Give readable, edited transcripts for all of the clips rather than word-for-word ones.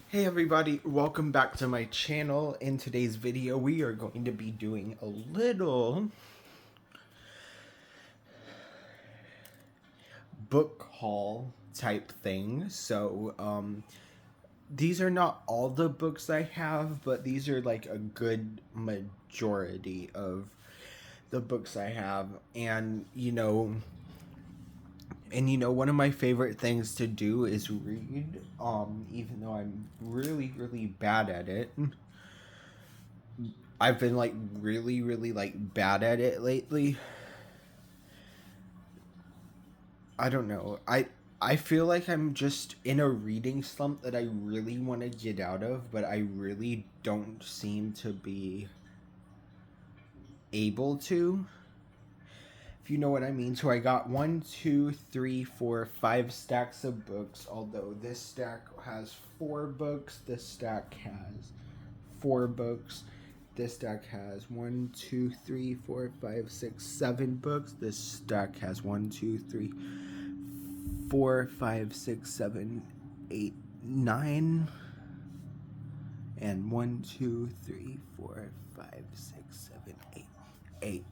Hey everybody, welcome back to my channel. In today's video, we are going to be doing a little book haul type thing. These are not all the books I have, but these are like a good majority of the books I have. One of my favorite things to do is read, even though I'm really bad at it. I've been like really like bad at it lately. I don't know. I feel like I'm just in a reading slump that I really want to get out of, but I really don't seem to be able to. If you know what I mean. So I got 5 stacks of books, although this stack has 4 books, this stack has 4 books. This stack has 7 books. This stack has 4, 5, 6, 7, 8, 9, and 8.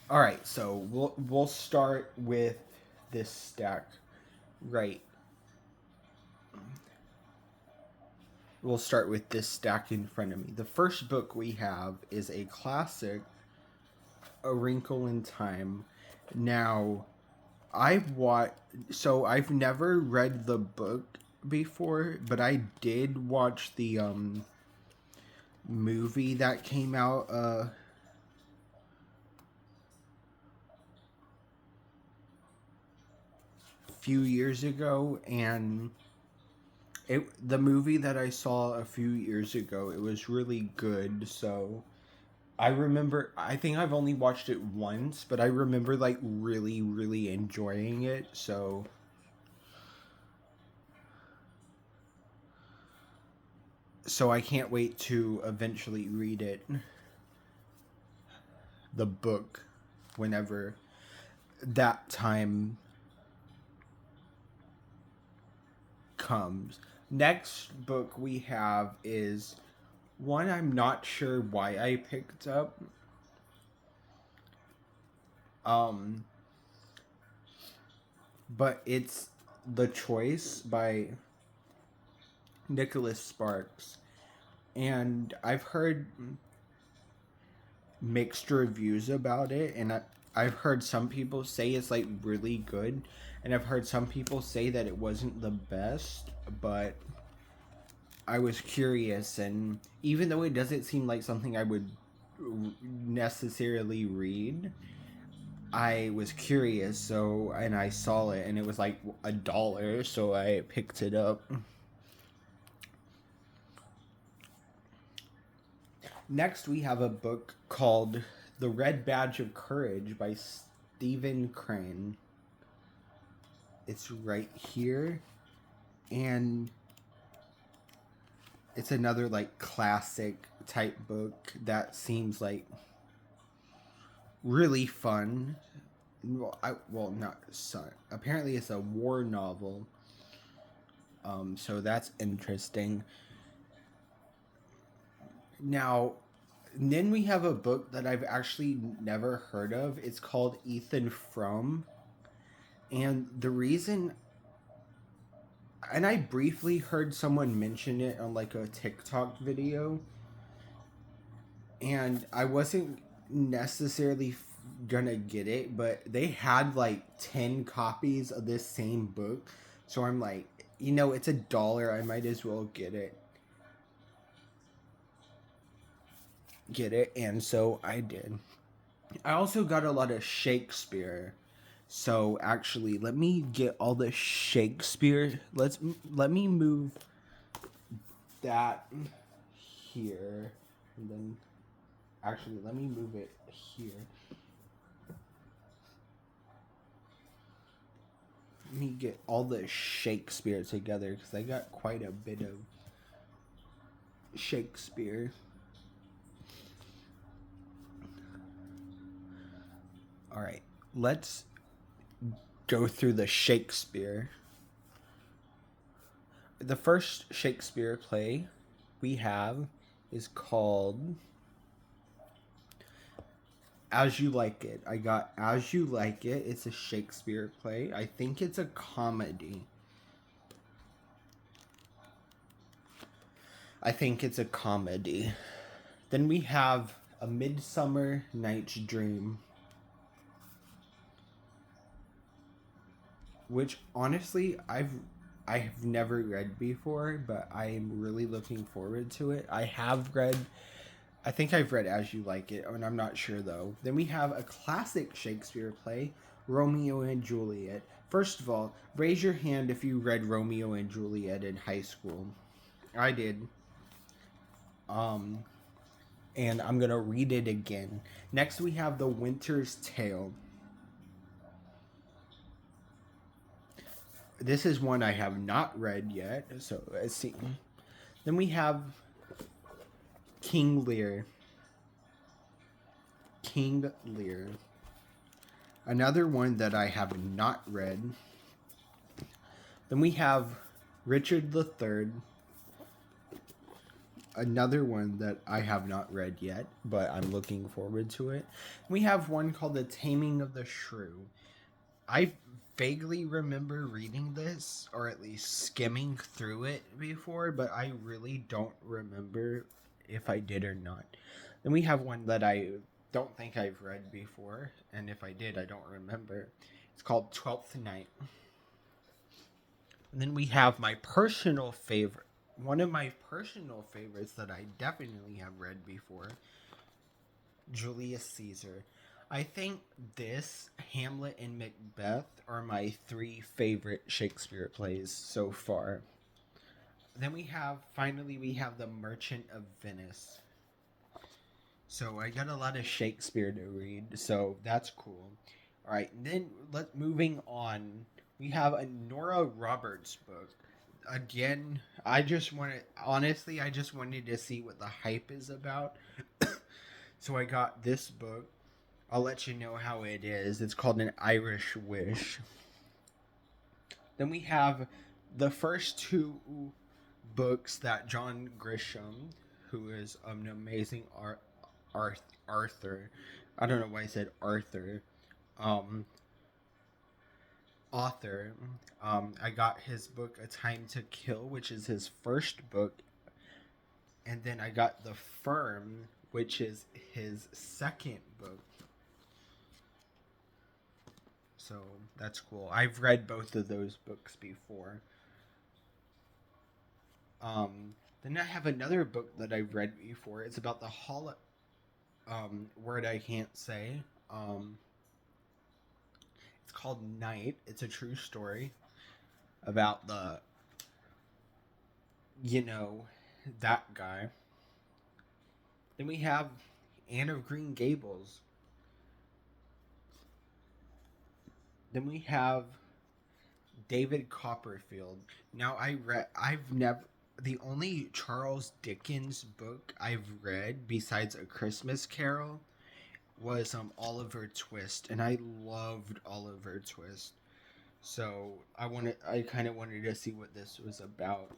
All right, so we'll start with this stack right. We'll start with this stack in front of me. The first book we have is a classic, A Wrinkle in Time. Now, I've never read the book before, but I did watch the movie that came out few years ago, and the movie that I saw a few years ago, it was really good. So I think I've only watched it once, but I remember like really enjoying it. So I can't wait to eventually read it, the book, whenever that time comes. Next book we have is one I'm not sure why I picked up. Um, but it's The Choice by Nicholas Sparks. And I've heard mixed reviews about it, and I've heard some people say it's like really good, and I've heard some people say that it wasn't the best, but I was curious, and even though it doesn't seem like something I would necessarily read, I was curious, and I saw it, and it was like $1, so I picked it up. Next, we have a book called The Red Badge of Courage by Stephen Crane. It's right here, and it's another like classic type book that seems like really fun. Not son. Apparently, it's a war novel. So that's interesting. Now, then we have a book that I've actually never heard of. It's called Ethan Frome. And the reason, and I briefly heard someone mention it on like a TikTok video, and I wasn't necessarily gonna get it, but they had like 10 copies of this same book. So I'm like, it's $1. I might as well get it. And so I did. I also got a lot of Shakespeare. So actually, let me get all the Shakespeare. Let me move that here, and then actually let me move it here. Let me get all the Shakespeare together because I got quite a bit of Shakespeare. All right, let's go through the Shakespeare. The first Shakespeare play we have is called As You Like It. I got As You Like It. It's a Shakespeare play. I think it's a comedy. Then we have A Midsummer Night's Dream, which honestly I have never read before, but I am really looking forward to it. I think I've read As You Like It, and I'm not sure though. Then we have a classic Shakespeare play, Romeo and Juliet. First of all, raise your hand if you read Romeo and Juliet in high school. I did. And I'm gonna read it again. Next, we have The Winter's Tale. This is one I have not read yet, so let's see. Then we have King Lear. King Lear. Another one that I have not read. Then we have Richard III. Another one that I have not read yet, but I'm looking forward to it. We have one called The Taming of the Shrew. I vaguely remember reading this, or at least skimming through it before, but I really don't remember if I did or not. Then we have one that I don't think I've read before, and if I did, I don't remember. It's called Twelfth Night. And then we have my personal favorite, one of my personal favorites that I definitely have read before, Julius Caesar. I think this, Hamlet, and Macbeth are my three favorite Shakespeare plays so far. Then we have The Merchant of Venice. So I got a lot of Shakespeare to read, so that's cool. All right, then moving on. We have a Nora Roberts book. Again, I just wanted to see what the hype is about. So I got this book. I'll let you know how it is. It's called An Irish Wish. Then we have the first two books that John Grisham, who is an amazing Arthur. I don't know why I said Arthur. Author. I got his book A Time to Kill, which is his first book. And then I got The Firm, which is his second book. So that's cool. I've read both of those books before. Then I have another book that I've read before. It's about the word I can't say. It's called Night. It's a true story about that guy. Then we have Anne of Green Gables. Then we have David Copperfield. Now the only Charles Dickens book I've read besides A Christmas Carol was Oliver Twist, and I loved Oliver Twist. So I kind of wanted to see what this was about.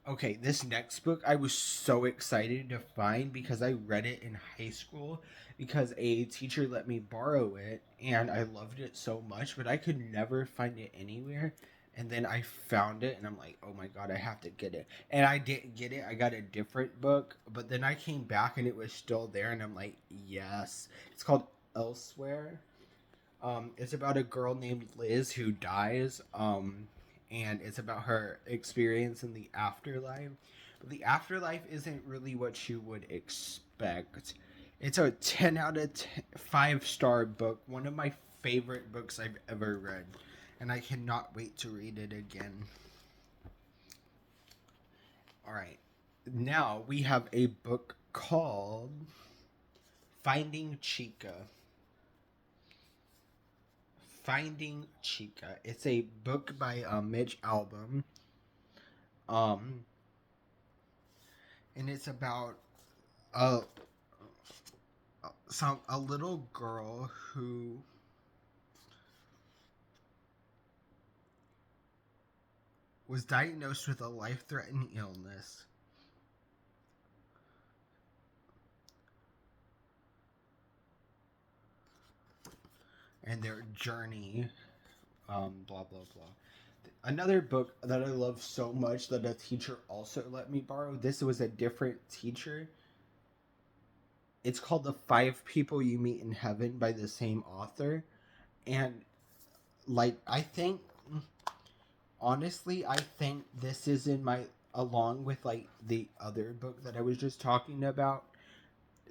Okay, this next book I was so excited to find because I read it in high school because a teacher let me borrow it and I loved it so much, but I could never find it anywhere. And then I found it and I'm like, oh my god, I have to get it. And I didn't get it. I got a different book, but then I came back and it was still there and I'm like, yes. It's called Elsewhere. It's about a girl named Liz who dies. And it's about her experience in the afterlife. But the afterlife isn't really what you would expect. It's a 10 out of 10, 5-star book. One of my favorite books I've ever read. And I cannot wait to read it again. Alright. Now we have a book called Finding Chica. Finding Chica. It's a book by Mitch Albom. And it's about a little girl who was diagnosed with a life-threatening illness. And their journey, blah, blah, blah. Another book that I love so much that a teacher also let me borrow, this was a different teacher. It's called The 5 People You Meet in Heaven by the same author. And, like, honestly, I think this is in my, along with, like, the other book that I was just talking about,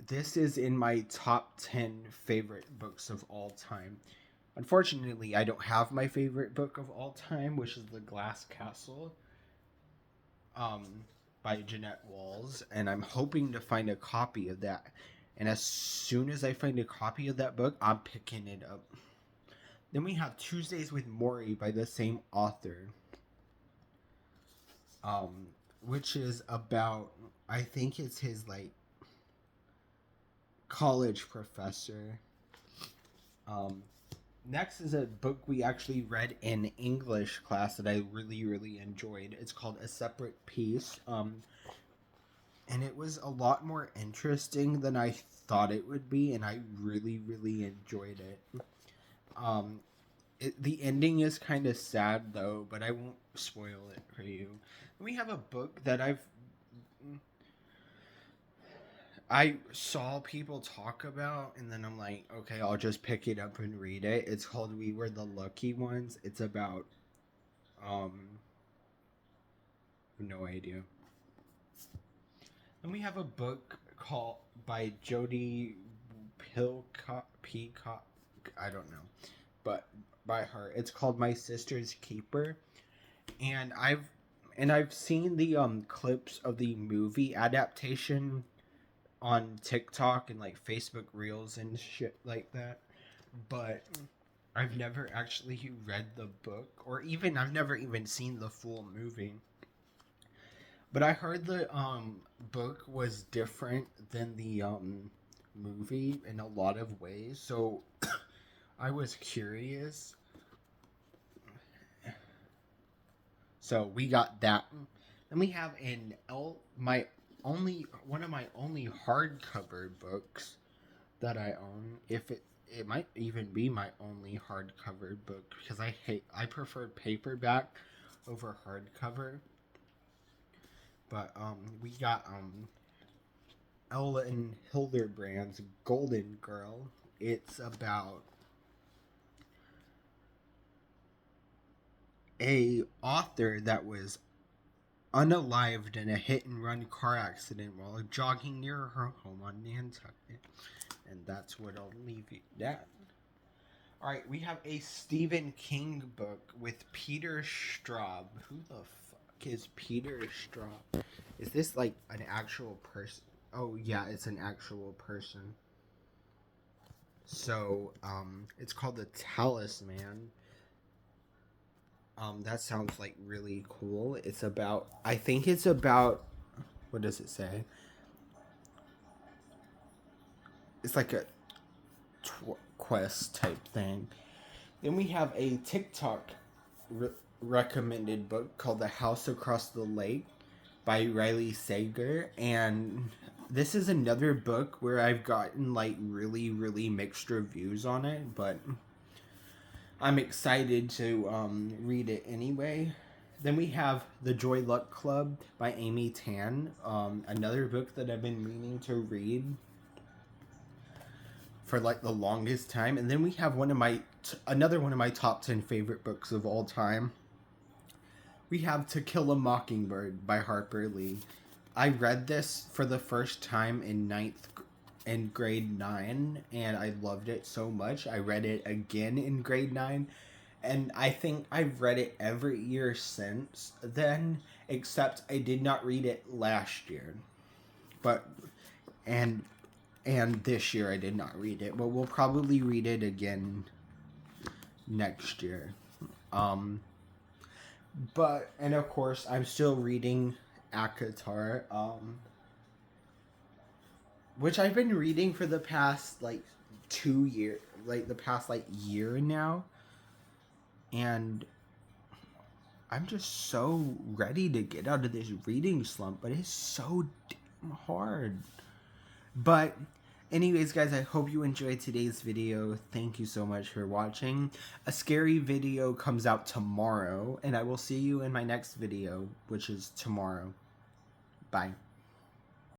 this is in my top 10 favorite books of all time. Unfortunately, I don't have my favorite book of all time, which is The Glass Castle, by Jeanette Walls, and I'm hoping to find a copy of that. And as soon as I find a copy of that book, I'm picking it up. Then we have Tuesdays with Morrie by the same author, which is about, I think it's his, like, college professor. Next is a book we actually read in English class that I really, really enjoyed. It's called A Separate Peace. And it was a lot more interesting than I thought it would be, and I really, really enjoyed it. The ending is kind of sad, though, but I won't spoil it for you. We have a book that I saw people talk about, and then I'm like, okay, I'll just pick it up and read it. It's called We Were the Lucky Ones. It's about, no idea. And we have a book called by Jodi Peacock, I don't know, but by her. It's called My Sister's Keeper, and I've seen the clips of the movie adaptation on TikTok and like Facebook Reels and shit like that, but I've never actually read the book, or even I've never even seen the full movie. But I heard the book was different than the movie in a lot of ways, so I was curious. So we got that. Then we have one of my only hardcover books that I own. If it might even be my only hardcover book, because I prefer paperback over hardcover. But we got Ellen Hilderbrand's Golden Girl. It's about a author that was unalived in a hit-and-run car accident while jogging near her home on Nantucket. And that's what I'll leave it at. Alright, we have a Stephen King book with Peter Straub. Who the fuck is Peter Straub? Is this like an actual person? Oh yeah, it's an actual person. So, it's called The Talisman. That sounds like really cool. I think it's about, what does it say? It's like a quest type thing. Then we have a TikTok recommended book called The House Across the Lake by Riley Sager, and this is another book where I've gotten like really, really mixed reviews on it, but I'm excited to read it anyway. Then we have The Joy Luck Club by Amy Tan, another book that I've been meaning to read for like the longest time. And then we have another one of my top 10 favorite books of all time. We have To Kill a Mockingbird by Harper Lee. I read this for the first time in grade 9, and I loved it so much. I read it again in grade 9, and I think I've read it every year since then, except I did not read it last year. But and this year I did not read it, but we'll probably read it again next year. But, and of course, I'm still reading ACOTAR, which I've been reading for the past, like, 2 years, like, the past, like, year now. And I'm just so ready to get out of this reading slump, but it's so damn hard. But anyways, guys, I hope you enjoyed today's video. Thank you so much for watching. A scary video comes out tomorrow, and I will see you in my next video, which is tomorrow. Bye.